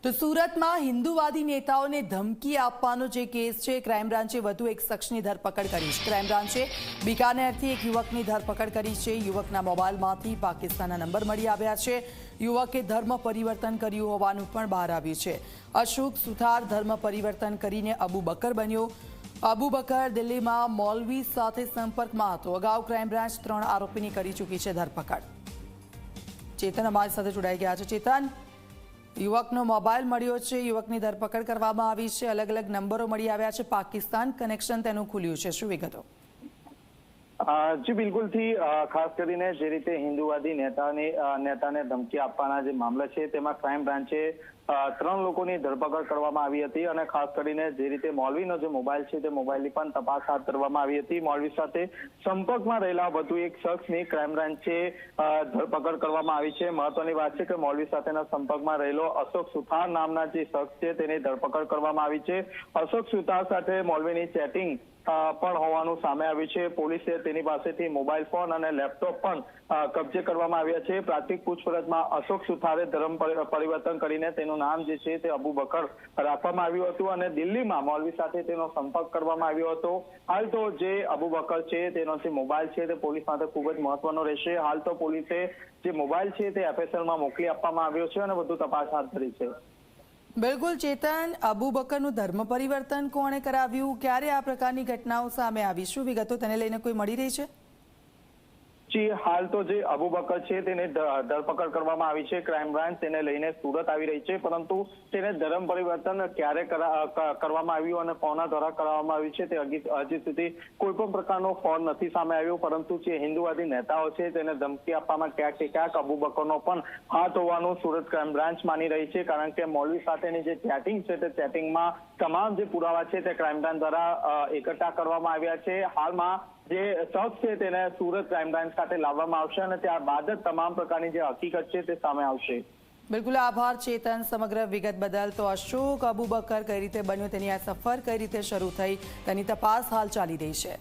તો સુરતમાં હિન્દુવાદી નેતાઓને ધમકી આપવાનો જે કેસ છે, ક્રાઇમ બ્રાન્ચે વધુ એક શખ્સની ધરપકડ કરી છે। ક્રાઇમ બ્રાન્ચે બિકાનેરથી એક યુવકની ધરપકડ કરી છે। યુવકના મોબાઈલમાંથી પાકિસ્તાનના નંબર મળી આવ્યા છે। યુવકે ધર્મ પરિવર્તન કર્યું હોવાનું પણ બહાર આવ્યું છે। અશોક સુથાર ધર્મ પરિવર્તન કરીને અબુ બકર બન્યો। અબુ બકર દિલ્હીમાં મૌલવી સાથે સંપર્કમાં હતો। અગાઉ ક્રાઇમ બ્રાન્ચ 3 આરોપીની કરી ચૂકી છે ધરપકડ। ચેતન અમારી સાથે જોડાઈ ગયા છે। ચેતન, યુવકનો મોબાઈલ મળ્યો છે, યુવકની ધરપકડ કરવામાં આવી છે, અલગ અલગ નંબરો મળી આવ્યા છે, પાકિસ્તાન કનેક્શન તેનું ખુલ્યું છે, શું વિગતો? જી બિલકુલથી ખાસ કરીને જે રીતે હિન્દુવાદી નેતાને ધમકી આપવાના જે મામલા છે તેમાં ક્રાઇમ બ્રાન્ચે 3 લોકોની ધરપકડ કરવામાં આવી હતી અને ખાસ કરીને જે રીતે મૌલવીનો જે મોબાઈલ છે તે મોબાઈલની પણ તપાસ હાથ ધરવામાં આવી હતી। મૌલવી સાથે સંપર્કમાં રહેલા વધુ એક શખ્સની ક્રાઇમ બ્રાન્ચે ધરપકડ કરવામાં આવી છે। મહત્વની વાત છે કે મૌલવી સાથેના સંપર્કમાં રહેલો અશોક સુથાર નામના જે શખ્સ છે તેની ધરપકડ કરવામાં આવી છે। અશોક સુથાર સાથે મૌલવીની ચેટિંગ પણ હોવાનું સામે આવ્યું છે। પોલીસે તેની પાસેથી મોબાઈલ ફોન અને લેપટોપ પણ કબજે કરવામાં આવ્યા છે। પ્રાથમિક પૂછપરછમાં અશોક સુથારે ધર્મ પરિવર્તન કરીને તેનું નામ જે છે તે અબુ બકર રાખવામાં આવ્યું હતું અને દિલ્હીમાં મૌલવી સાથે તેનો સંપર્ક કરવામાં આવ્યો હતો। હાલ તો જે અબુ બકર છે તેનો જે મોબાઈલ છે તે પોલીસ માટે ખૂબ જ મહત્વનો રહેશે। હાલ તો પોલીસે જે મોબાઈલ છે તે FSLમાં મોકલી આપવામાં આવ્યો છે અને વધુ તપાસ હાથ ધરી છે। બિલકુલ ચેતન, અબુ બકરનું ધર્મ પરિવર્તન કોણે કરાવ્યું, ક્યારે આ પ્રકારની ઘટનાઓ સામે આવી, શું વિગતો તેને લઈને કોઈ મળી રહી છે? જી હાલ તો જે અબુ બકર છે તેને ધરપકડ કરવામાં આવી છે। ક્રાઇમ બ્રાન્ચ તેને લઈને સુરત આવી રહી છે, પરંતુ તેને ધર્મ પરિવર્તન ક્યારે કરવામાં આવ્યું અને કોના દ્વારા કરવામાં આવ્યું છે તે હજી સુધી કોઈ પણ પ્રકારનો ફોન નથી સામે આવ્યો। પરંતુ જે હિન્દુવાદી નેતાઓ છે તેને ધમકી આપવામાં ક્યાંક અબુ બકરનો પણ હાથ હોવાનું સુરત ક્રાઇમ બ્રાન્ચ માની રહી છે, કારણ કે મૌલવી સાથેની જે ચેટિંગ છે તે ચેટિંગમાં તમામ જે પુરાવા છે તે ક્રાઇમ બ્રાન્ચ દ્વારા એકઠા કરવામાં આવ્યા છે। હાલમાં જે શખ્સ છે તેને સુરત ક્રાઇમ બ્રાન્ચ ખાતે લાવવામાં આવશે અને ત્યારબાદ જ તમામ પ્રકારની જે હકીકત છે તે સામે આવશે। બિલકુલ આભાર ચેતન સમગ્ર વિગત બદલ। તો અશોક અબુ બકર કઈ રીતે બન્યો, તેની આ સફર કઈ રીતે શરૂ થઈ, તેની તપાસ હાલ ચાલી રહી છે।